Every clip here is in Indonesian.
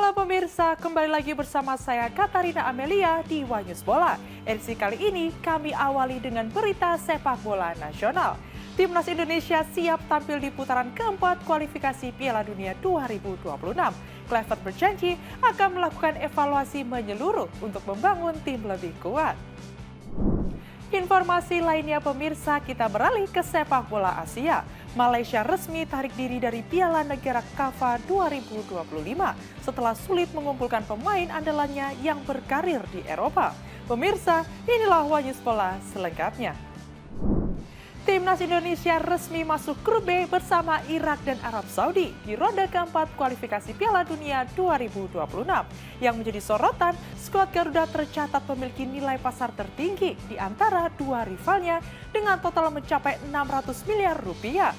Halo pemirsa, kembali lagi bersama saya Katarina Amelia di Wanyus Bola. Edisi kali ini kami awali dengan berita sepak bola nasional. Timnas Indonesia siap tampil di putaran keempat kualifikasi Piala Dunia 2026. Kluivert berjanji akan melakukan evaluasi menyeluruh untuk membangun tim lebih kuat. Informasi lainnya pemirsa, kita beralih ke sepak bola Asia. Malaysia resmi tarik diri dari Piala Negara KAFA 2025 setelah sulit mengumpulkan pemain andalannya yang berkarir di Eropa. Pemirsa, inilah Wanyus Bola selengkapnya. Timnas Indonesia resmi masuk grup B bersama Irak dan Arab Saudi di ronde keempat kualifikasi Piala Dunia 2026. Yang menjadi sorotan, skuad Garuda tercatat memiliki nilai pasar tertinggi di antara dua rivalnya dengan total mencapai 600 miliar rupiah.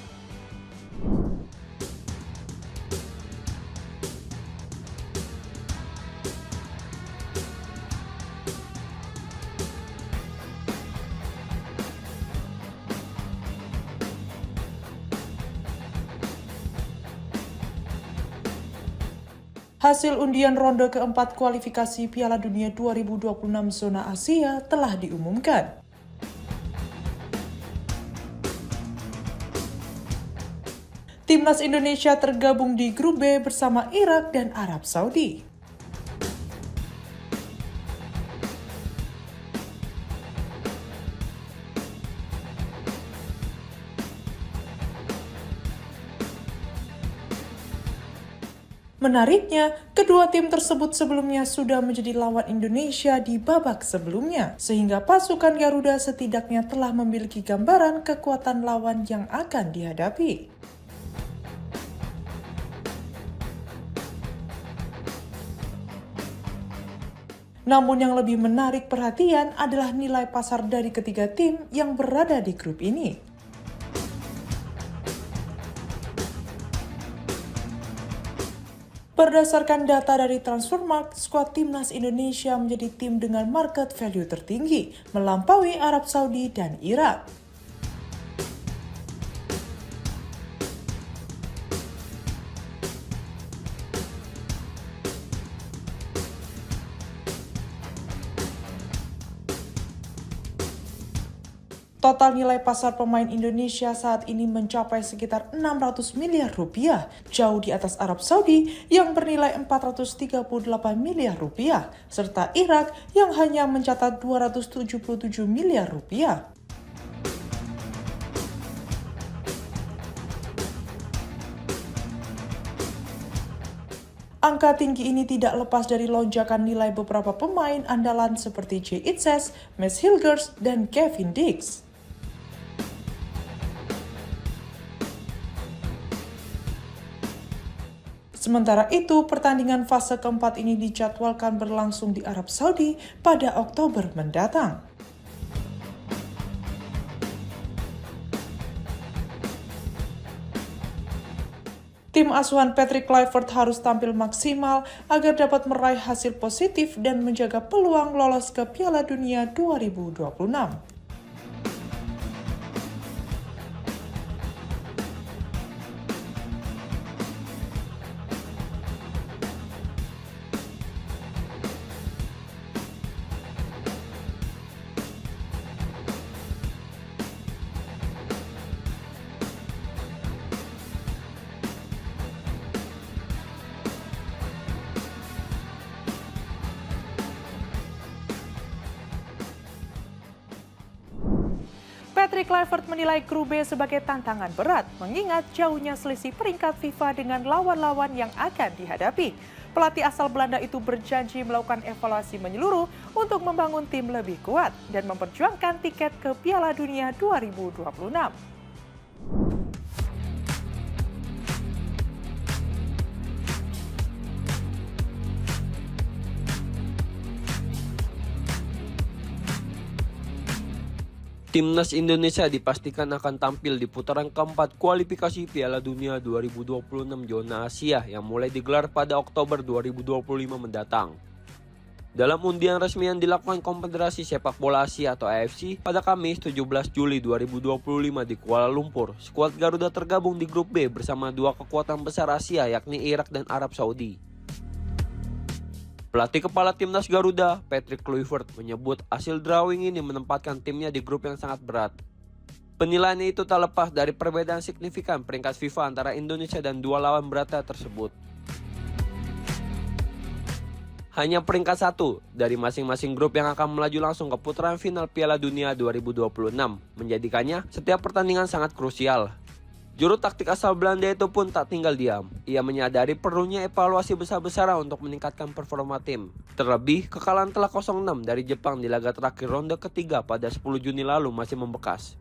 Hasil undian ronde keempat kualifikasi Piala Dunia 2026 zona Asia telah diumumkan. Timnas Indonesia tergabung di grup B bersama Irak dan Arab Saudi. Menariknya, kedua tim tersebut sebelumnya sudah menjadi lawan Indonesia di babak sebelumnya, sehingga pasukan Garuda setidaknya telah memiliki gambaran kekuatan lawan yang akan dihadapi. Namun yang lebih menarik perhatian adalah nilai pasar dari ketiga tim yang berada di grup ini. Berdasarkan data dari Transfermarkt, skuad Timnas Indonesia menjadi tim dengan market value tertinggi, melampaui Arab Saudi dan Irak. Total nilai pasar pemain Indonesia saat ini mencapai sekitar 600 miliar rupiah, jauh di atas Arab Saudi yang bernilai 438 miliar rupiah, serta Irak yang hanya mencatat 277 miliar rupiah. Angka tinggi ini tidak lepas dari lonjakan nilai beberapa pemain andalan seperti Jay Itzes, Mads Hilgers, dan Kevin Dix. Sementara itu, pertandingan fase keempat ini dijadwalkan berlangsung di Arab Saudi pada Oktober mendatang. Tim asuhan Patrick Kluivert harus tampil maksimal agar dapat meraih hasil positif dan menjaga peluang lolos ke Piala Dunia 2026. Patrick Kluivert menilai grup B sebagai tantangan berat, mengingat jauhnya selisih peringkat FIFA dengan lawan-lawan yang akan dihadapi. Pelatih asal Belanda itu berjanji melakukan evaluasi menyeluruh untuk membangun tim lebih kuat dan memperjuangkan tiket ke Piala Dunia 2026. Timnas Indonesia dipastikan akan tampil di putaran keempat kualifikasi Piala Dunia 2026 zona Asia yang mulai digelar pada Oktober 2025 mendatang. Dalam undian resmi yang dilakukan Konfederasi Sepak Bola Asia atau AFC pada Kamis 17 Juli 2025 di Kuala Lumpur, skuad Garuda tergabung di grup B bersama dua kekuatan besar Asia yakni Irak dan Arab Saudi. Pelatih kepala timnas Garuda, Patrick Kluivert, menyebut hasil drawing ini menempatkan timnya di grup yang sangat berat. Penilaian itu tak lepas dari perbedaan signifikan peringkat FIFA antara Indonesia dan dua lawan beratnya tersebut. Hanya peringkat 1 dari masing-masing grup yang akan melaju langsung ke putaran final Piala Dunia 2026, menjadikannya setiap pertandingan sangat krusial. Juru taktik asal Belanda itu pun tak tinggal diam. Ia menyadari perlunya evaluasi besar-besaran untuk meningkatkan performa tim. Terlebih, kekalahan telak 0-6 dari Jepang di laga terakhir ronde ketiga pada 10 Juni lalu masih membekas.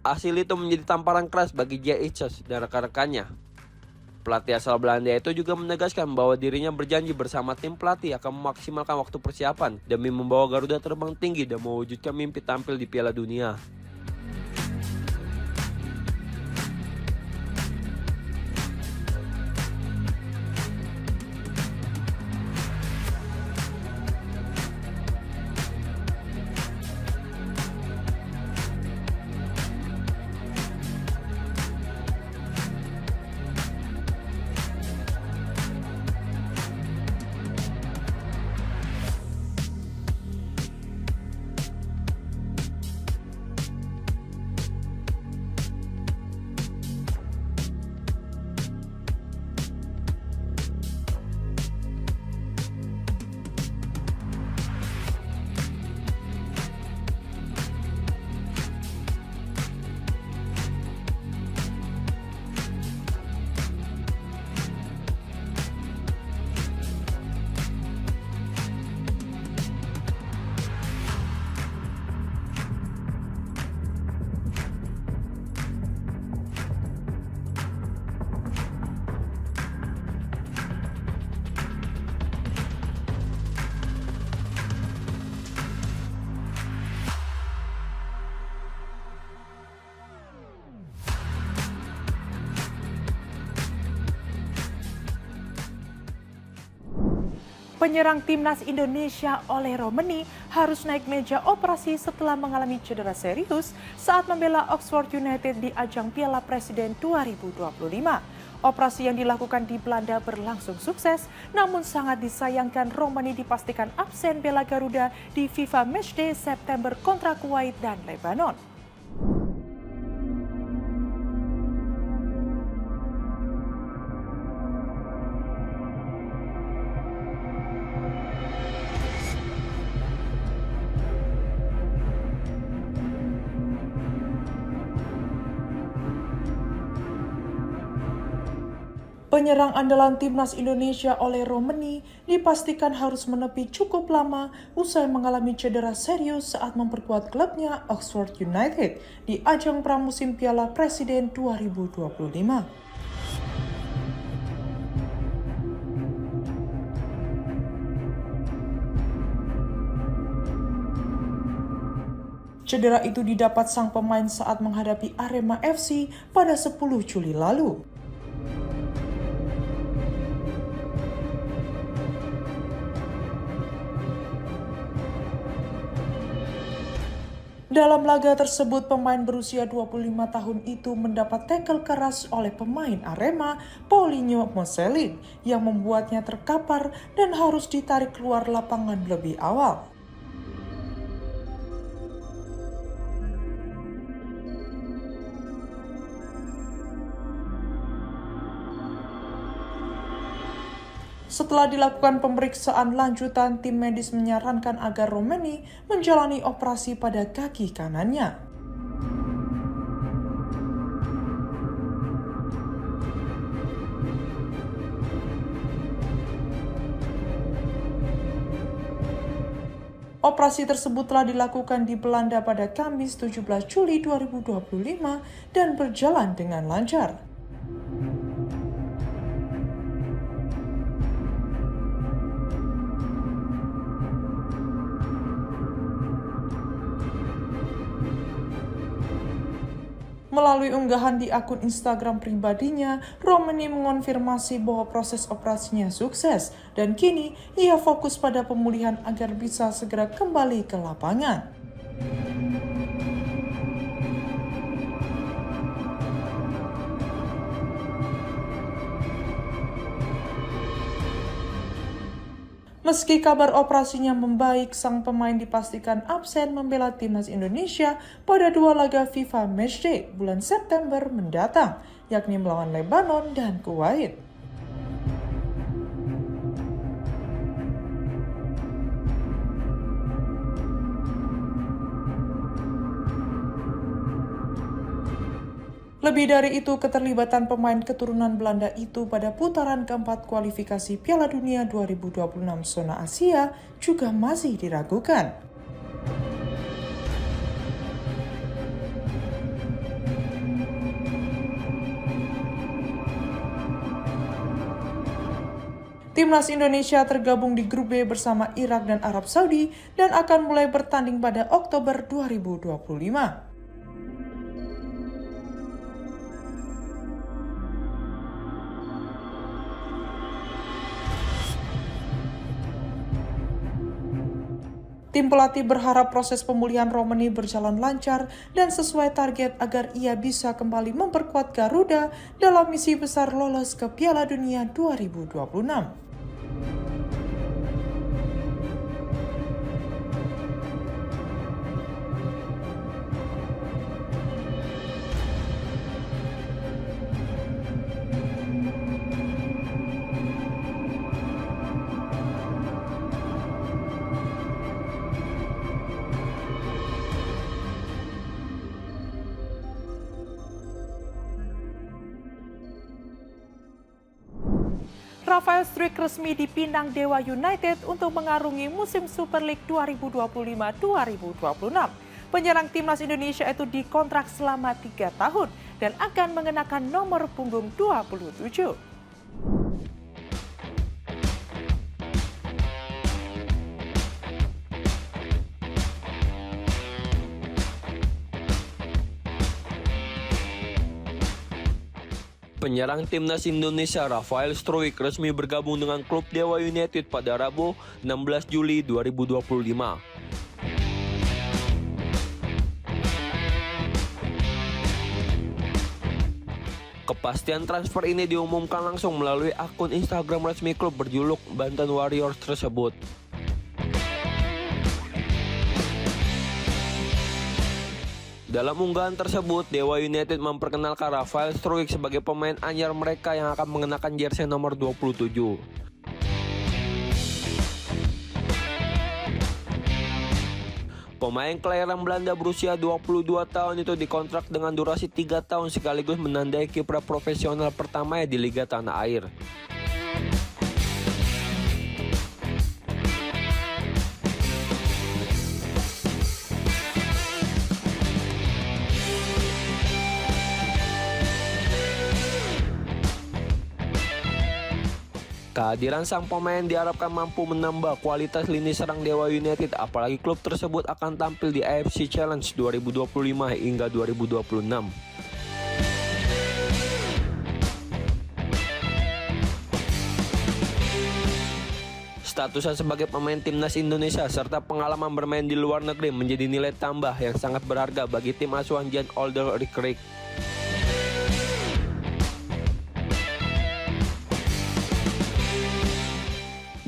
Hasil itu menjadi tamparan keras bagi JHS dan rekan-rekannya. Pelatih asal Belanda itu juga menegaskan bahwa dirinya berjanji bersama tim pelatih akan memaksimalkan waktu persiapan demi membawa Garuda terbang tinggi dan mewujudkan mimpi tampil di Piala Dunia. Penyerang timnas Indonesia Ole Romeni harus naik meja operasi setelah mengalami cedera serius saat membela Oxford United di ajang Piala Presiden 2025. Operasi yang dilakukan di Belanda berlangsung sukses, namun sangat disayangkan Romeni dipastikan absen bela Garuda di FIFA Matchday September kontra Kuwait dan Lebanon. Penyerang andalan timnas Indonesia Ole Romeni dipastikan harus menepi cukup lama usai mengalami cedera serius saat memperkuat klubnya Oxford United di ajang pramusim Piala Presiden 2025. Cedera itu didapat sang pemain saat menghadapi Arema FC pada 10 Juli lalu. Dalam laga tersebut, pemain berusia 25 tahun itu mendapat tackle keras oleh pemain Arema, Paulinho Moselin, yang membuatnya terkapar dan harus ditarik keluar lapangan lebih awal. Setelah dilakukan pemeriksaan lanjutan, tim medis menyarankan agar Romeni menjalani operasi pada kaki kanannya. Operasi tersebut telah dilakukan di Belanda pada Kamis 17 Juli 2025 dan berjalan dengan lancar. Melalui unggahan di akun Instagram pribadinya, Romeni mengonfirmasi bahwa proses operasinya sukses dan kini ia fokus pada pemulihan agar bisa segera kembali ke lapangan. Meski kabar operasinya membaik, sang pemain dipastikan absen membela timnas Indonesia pada 2 laga FIFA Matchday bulan September mendatang, yakni melawan Lebanon dan Kuwait. Lebih dari itu, keterlibatan pemain keturunan Belanda itu pada putaran keempat kualifikasi Piala Dunia 2026 zona Asia juga masih diragukan. Timnas Indonesia tergabung di grup B bersama Irak dan Arab Saudi dan akan mulai bertanding pada Oktober 2025. Tim pelatih berharap proses pemulihan Romani berjalan lancar dan sesuai target agar ia bisa kembali memperkuat Garuda dalam misi besar lolos ke Piala Dunia 2026. Rafael Struijk resmi dipindang Dewa United untuk mengarungi musim Super League 2025-2026. Penyerang timnas Indonesia itu dikontrak selama 3 tahun dan akan mengenakan nomor punggung 27. Penyerang timnas Indonesia Rafael Struijk resmi bergabung dengan klub Dewa United pada Rabu 16 Juli 2025. Kepastian transfer ini diumumkan langsung melalui akun Instagram resmi klub berjuluk Banten Warriors tersebut. Dalam unggahan tersebut, Dewa United memperkenalkan Rafael Struijk sebagai pemain anyar mereka yang akan mengenakan jersey nomor 27. Pemain kelahiran Belanda berusia 22 tahun itu dikontrak dengan durasi 3 tahun sekaligus menandai kiprah profesional pertamanya di Liga Tanah Air. Kehadiran sang pemain diharapkan mampu menambah kualitas lini serang Dewa United, apalagi klub tersebut akan tampil di AFC Challenge 2025 hingga 2026. Statusnya sebagai pemain timnas Indonesia serta pengalaman bermain di luar negeri menjadi nilai tambah yang sangat berharga bagi tim asuhan Jan Olderijk.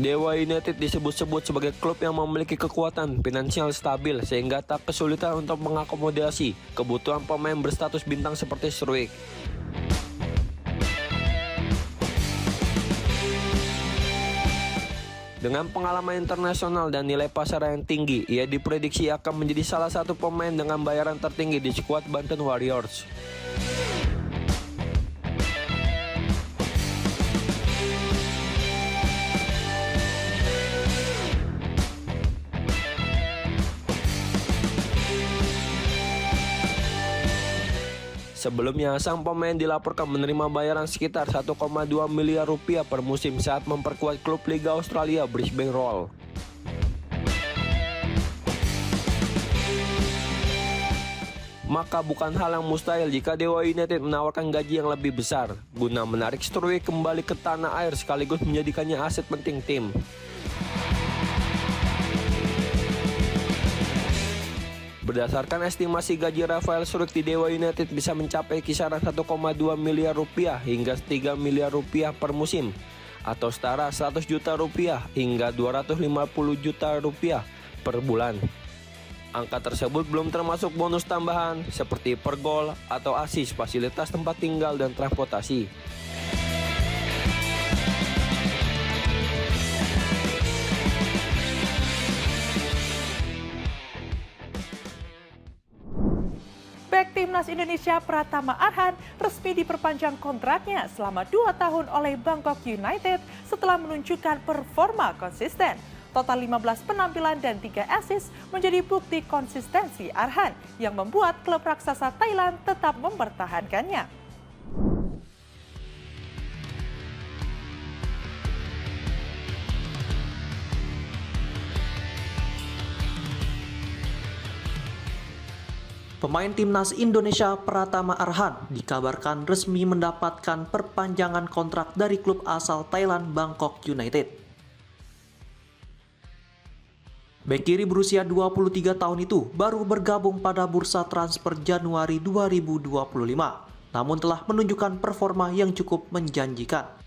Dewa United disebut-sebut sebagai klub yang memiliki kekuatan finansial stabil sehingga tak kesulitan untuk mengakomodasi kebutuhan pemain berstatus bintang seperti Struijk. Dengan pengalaman internasional dan nilai pasar yang tinggi, ia diprediksi akan menjadi salah satu pemain dengan bayaran tertinggi di skuad Banten Warriors. Sebelumnya, sang pemain dilaporkan menerima bayaran sekitar 1,2 miliar rupiah per musim saat memperkuat klub Liga Australia Brisbane Roar. Maka bukan hal yang mustahil jika Dewa United menawarkan gaji yang lebih besar guna menarik Struijk kembali ke tanah air sekaligus menjadikannya aset penting tim. Berdasarkan estimasi gaji Rafael Struijk di Dewa United bisa mencapai kisaran 1,2 miliar rupiah hingga 3 miliar rupiah per musim. atau setara 100 juta rupiah hingga 250 juta rupiah per bulan. Angka tersebut belum termasuk bonus tambahan seperti per gol atau asis, fasilitas tempat tinggal, dan transportasi. Bek Timnas Indonesia Pratama Arhan resmi diperpanjang kontraknya selama 2 tahun oleh Bangkok United setelah menunjukkan performa konsisten. Total 15 penampilan dan 3 assist menjadi bukti konsistensi Arhan yang membuat klub raksasa Thailand tetap mempertahankannya. Pemain Timnas Indonesia Pratama Arhan dikabarkan resmi mendapatkan perpanjangan kontrak dari klub asal Thailand Bangkok United. Bek kiri berusia 23 tahun itu baru bergabung pada bursa transfer Januari 2025, namun telah menunjukkan performa yang cukup menjanjikan.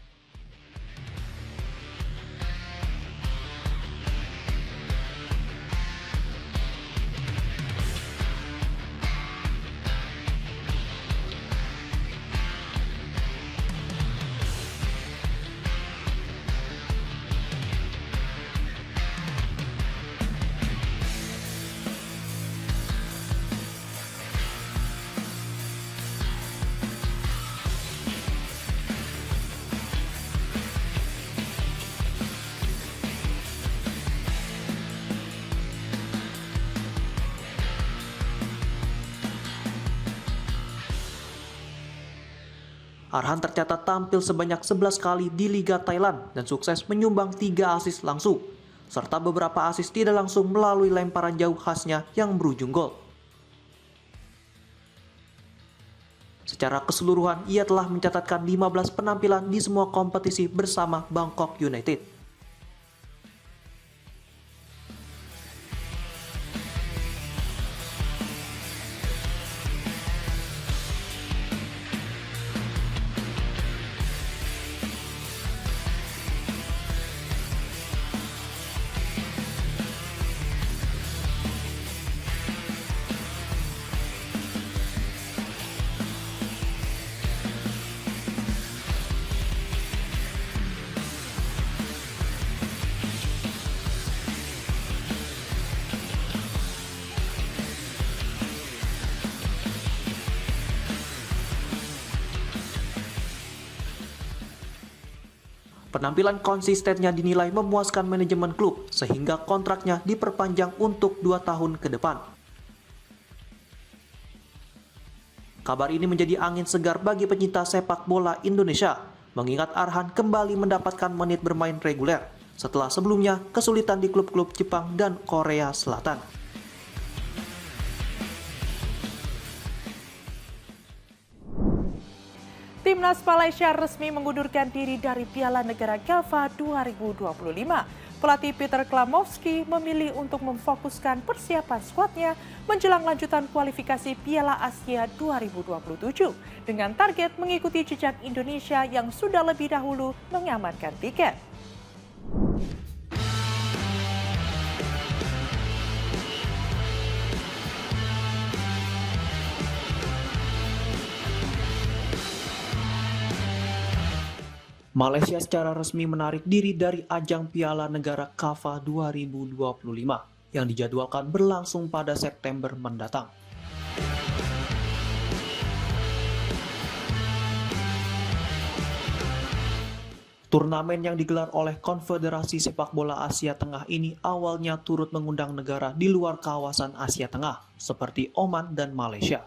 Arhan tercatat tampil sebanyak 11 kali di Liga Thailand dan sukses menyumbang 3 assist langsung, serta beberapa assist tidak langsung melalui lemparan jauh khasnya yang berujung gol. Secara keseluruhan, ia telah mencatatkan 15 penampilan di semua kompetisi bersama Bangkok United. Penampilan konsistennya dinilai memuaskan manajemen klub sehingga kontraknya diperpanjang untuk 2 tahun ke depan. Kabar ini menjadi angin segar bagi pecinta sepak bola Indonesia, mengingat Arhan kembali mendapatkan menit bermain reguler setelah sebelumnya kesulitan di klub-klub Jepang dan Korea Selatan. Timnas Malaysia resmi mengundurkan diri dari Piala Negara KAFA 2025. Pelatih Peter Klamovski memilih untuk memfokuskan persiapan skuadnya menjelang lanjutan kualifikasi Piala Asia 2027 dengan target mengikuti jejak Indonesia yang sudah lebih dahulu mengamankan tiket. Malaysia secara resmi menarik diri dari ajang Piala Negara KAFA 2025 yang dijadwalkan berlangsung pada September mendatang. Turnamen yang digelar oleh Konfederasi Sepak Bola Asia Tengah ini awalnya turut mengundang negara di luar kawasan Asia Tengah seperti Oman dan Malaysia.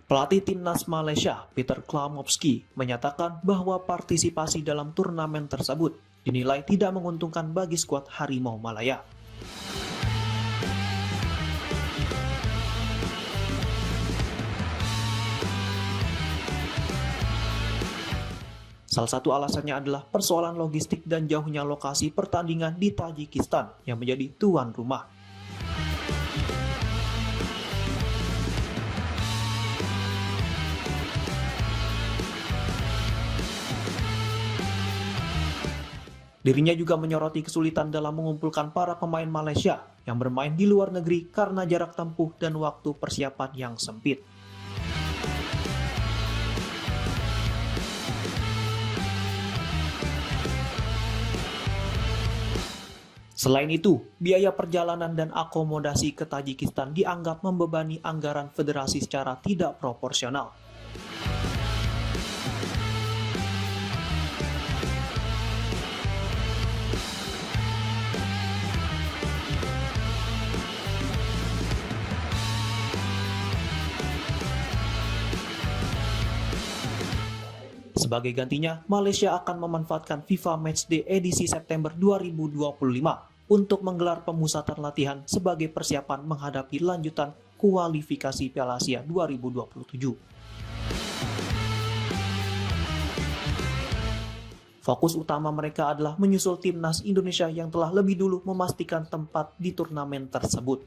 Pelatih Timnas Malaysia, Peter Klamovski, menyatakan bahwa partisipasi dalam turnamen tersebut dinilai tidak menguntungkan bagi skuad Harimau Malaya. Salah satu alasannya adalah persoalan logistik dan jauhnya lokasi pertandingan di Tajikistan yang menjadi tuan rumah. Dirinya juga menyoroti kesulitan dalam mengumpulkan para pemain Malaysia yang bermain di luar negeri karena jarak tempuh dan waktu persiapan yang sempit. Selain itu, biaya perjalanan dan akomodasi ke Tajikistan dianggap membebani anggaran federasi secara tidak proporsional. Sebagai gantinya, Malaysia akan memanfaatkan FIFA Matchday edisi September 2025 untuk menggelar pemusatan latihan sebagai persiapan menghadapi lanjutan kualifikasi Piala Asia 2027. Fokus utama mereka adalah menyusul timnas Indonesia yang telah lebih dulu memastikan tempat di turnamen tersebut.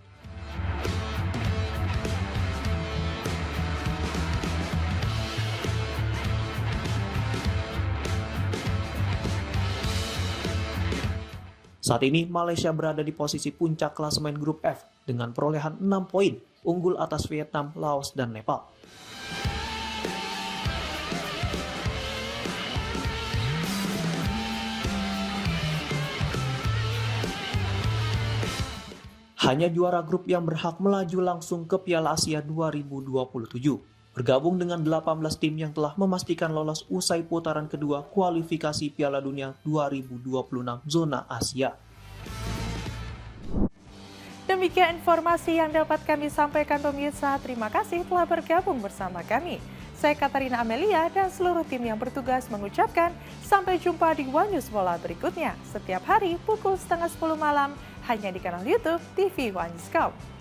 Saat ini Malaysia berada di posisi puncak klasemen grup F dengan perolehan 6 poin, unggul atas Vietnam, Laos, dan Nepal. Hanya juara grup yang berhak melaju langsung ke Piala Asia 2027. Bergabung dengan 18 tim yang telah memastikan lolos usai putaran kedua kualifikasi Piala Dunia 2026 zona Asia. Demikian informasi yang dapat kami sampaikan pemirsa. Terima kasih telah bergabung bersama kami. Saya Katarina Amelia dan seluruh tim yang bertugas mengucapkan sampai jumpa di One News Bola berikutnya. Setiap hari pukul 9:30 malam hanya di kanal YouTube TV One News Scout.